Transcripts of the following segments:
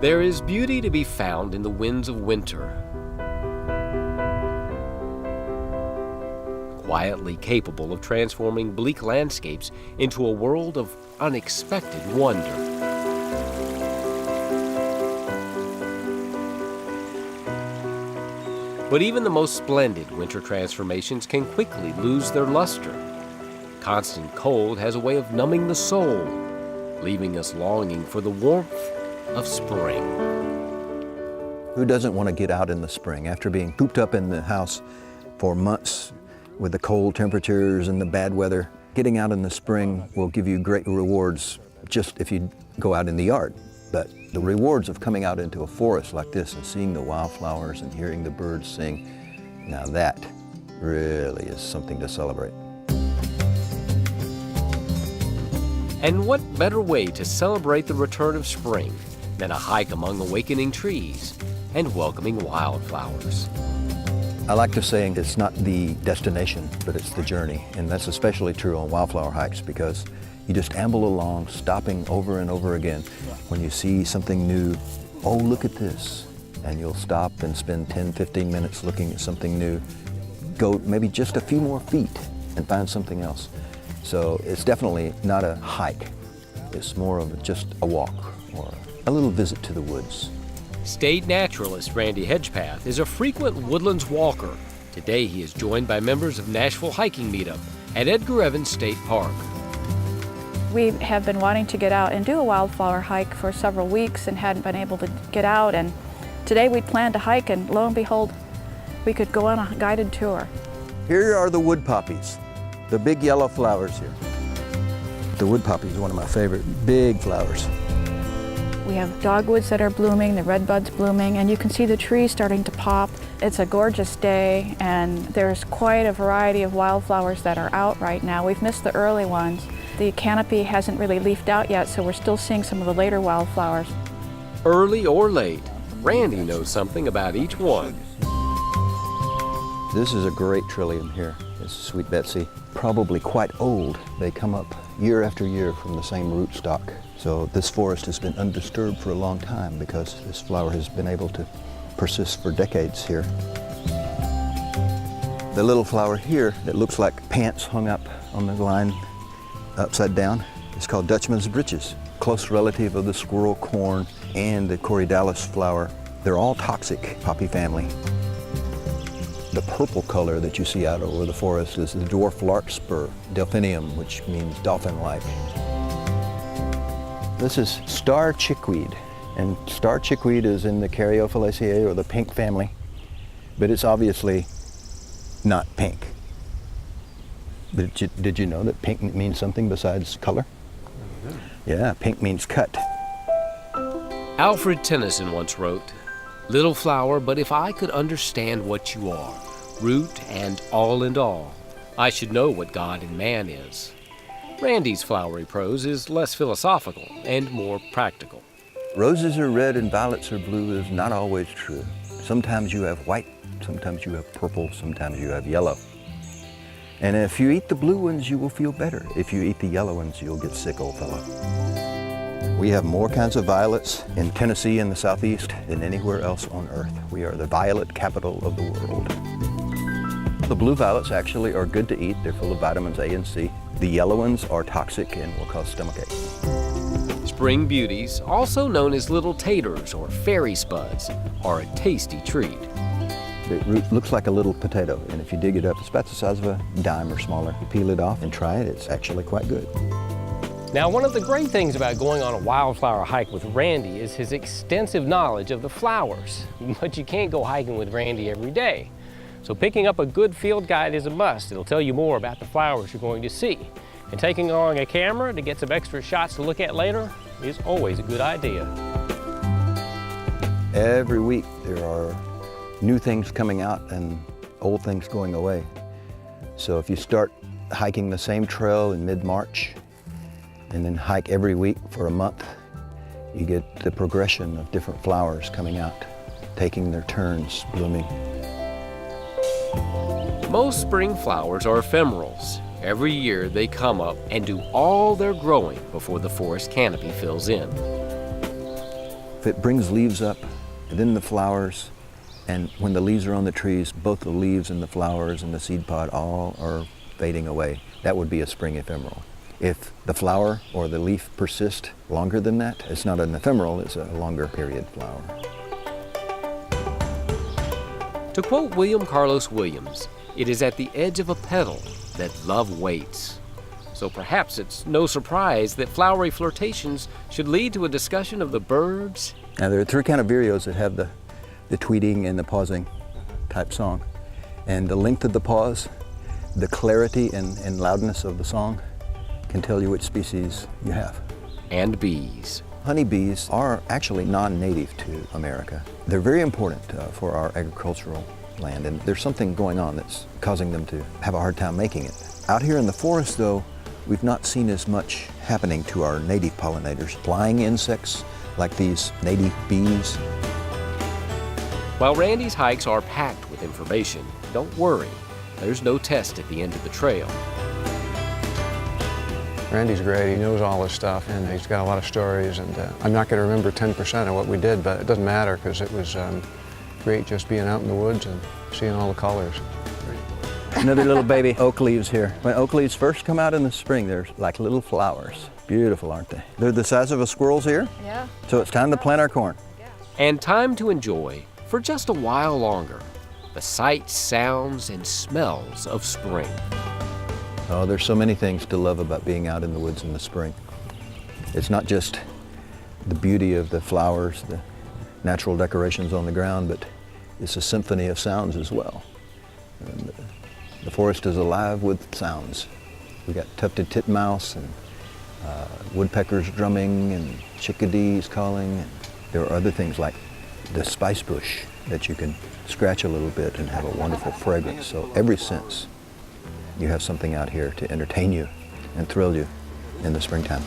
There is beauty to be found in the winds of winter, quietly capable of transforming bleak landscapes into a world of unexpected wonder. But even the most splendid winter transformations can quickly lose their luster. Constant cold has a way of numbing the soul, leaving us longing for the warmth of spring. Who doesn't want to get out in the spring after being cooped up in the house for months with the cold temperatures and the bad weather? Getting out in the spring will give you great rewards just if you go out in the yard. But the rewards of coming out into a forest like this and seeing the wildflowers and hearing the birds sing, now that really is something to celebrate. And what better way to celebrate the return of spring than a hike among awakening trees and welcoming wildflowers? I like to say it's not the destination, but it's the journey. And that's especially true on wildflower hikes because you just amble along, stopping over and over again. When you see something new, oh, look at this. And you'll stop and spend 10, 15 minutes looking at something new. Go maybe just a few more feet and find something else. So it's definitely not a hike. It's more of just a walk or a little visit to the woods. State Naturalist Randy Hedgepath is a frequent woodlands walker. Today he is joined by members of Nashville Hiking Meetup at Edgar Evins State Park. We have been wanting to get out and do a wildflower hike for several weeks and hadn't been able to get out, and today we planned to hike, and lo and behold, we could go on a guided tour. Here are the wood poppies, the big yellow flowers here. The wood poppy is one of my favorite big flowers. We have dogwoods that are blooming, the redbuds blooming, and you can see the trees starting to pop. It's a gorgeous day, and there's quite a variety of wildflowers that are out right now. We've missed the early ones. The canopy hasn't really leafed out yet, so we're still seeing some of the later wildflowers. Early or late, Randy knows something about each one. This is a great trillium here. It's Sweet Betsy. Probably quite old. They come up year after year from the same rootstock. So this forest has been undisturbed for a long time because this flower has been able to persist for decades here. The little flower here that looks like pants hung up on the line upside down is called Dutchman's Breeches, close relative of the squirrel corn and the corydalis flower. They're all toxic, poppy family. The purple color that you see out over the forest is the dwarf larkspur, delphinium, which means dolphin-like. This is star chickweed, and star chickweed is in the Caryophyllaceae, or the pink family, but it's obviously not pink. But did you know that pink means something besides color? Yeah, pink means cut. Alfred Tennyson once wrote, "Little flower, but if I could understand what you are, root and all, I should know what God and man is." Randy's flowery prose is less philosophical and more practical. Roses are red and violets are blue is not always true. Sometimes you have white, sometimes you have purple, sometimes you have yellow. And if you eat the blue ones, you will feel better. If you eat the yellow ones, you'll get sick, old fellow. We have more kinds of violets in Tennessee and the Southeast than anywhere else on earth. We are the violet capital of the world. The blue violets actually are good to eat. They're full of vitamins A and C. The yellow ones are toxic and will cause stomachache. Spring beauties, also known as little taters or fairy spuds, are a tasty treat. The root looks like a little potato, and if you dig it up, it's about the size of a dime or smaller. You peel it off and try it. It's actually quite good. Now, one of the great things about going on a wildflower hike with Randy is his extensive knowledge of the flowers. But you can't go hiking with Randy every day. So picking up a good field guide is a must. It'll tell you more about the flowers you're going to see. And taking along a camera to get some extra shots to look at later is always a good idea. Every week there are new things coming out and old things going away. So if you start hiking the same trail in mid-March and then hike every week for a month, you get the progression of different flowers coming out, taking their turns blooming. Most spring flowers are ephemerals. Every year they come up and do all their growing before the forest canopy fills in. If it brings leaves up, and then the flowers, and when the leaves are on the trees, both the leaves and the flowers and the seed pod all are fading away. That would be a spring ephemeral. If the flower or the leaf persist longer than that, it's not an ephemeral, it's a longer period flower. To quote William Carlos Williams, it is at the edge of a petal that love waits. So perhaps it's no surprise that flowery flirtations should lead to a discussion of the birds. Now there are 3 kind of vireos that have the tweeting and the pausing type song. And the length of the pause, the clarity and loudness of the song can tell you which species you have. And bees. Honeybees are actually non-native to America. They're very important for our agricultural land, and there's something going on that's causing them to have a hard time making it. Out here in the forest, though, we've not seen as much happening to our native pollinators. Flying insects like these native bees. While Randy's hikes are packed with information, don't worry, there's no test at the end of the trail. Randy's great. He knows all this stuff, and he's got a lot of stories. And I'm not going to remember 10% of what we did, but it doesn't matter because it was great just being out in the woods and seeing all the colors. Another little baby oak leaves here. When oak leaves first come out in the spring, they're like little flowers. Beautiful, aren't they? They're the size of a squirrel's ear. Yeah. So it's time to plant our corn. And time to enjoy, for just a while longer, the sights, sounds, and smells of spring. Oh, there's so many things to love about being out in the woods in the spring. It's not just the beauty of the flowers, the natural decorations on the ground, but it's a symphony of sounds as well. And the forest is alive with sounds. We got tufted titmouse and woodpeckers drumming and chickadees calling. And there are other things like the spice bush that you can scratch a little bit and have a wonderful fragrance. So every sense, you have something out here to entertain you and thrill you in the springtime.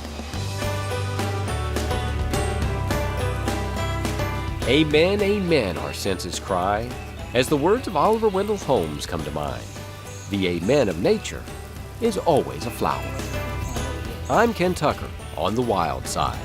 Amen, amen, our senses cry, as the words of Oliver Wendell Holmes come to mind. The amen of nature is always a flower. I'm Ken Tucker on the Wild Side.